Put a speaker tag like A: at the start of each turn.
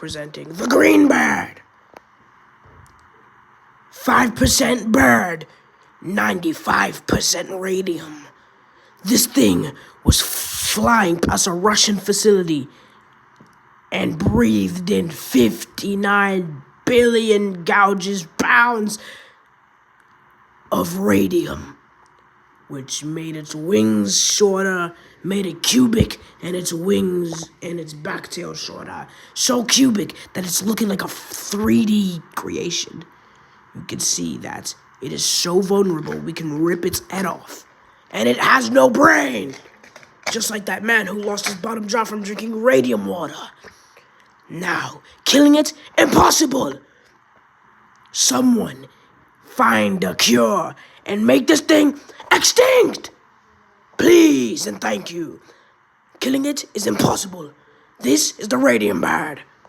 A: presenting the green bird. 5% bird, 95% radium. This thing was flying past a Russian facility and breathed in 59 billion pounds of radium, which made its wings shorter, made it cubic, and its wings and its back tail shorter. So cubic that it's looking like a 3D creation. You can see that it is so vulnerable we can rip its head off. And it has no brain! Just like that man who lost his bottom jaw from drinking radium water. Now, killing it, impossible! Someone find a cure and make this thing extinct! Please and thank you. Killing it is impossible. This is the radium bird.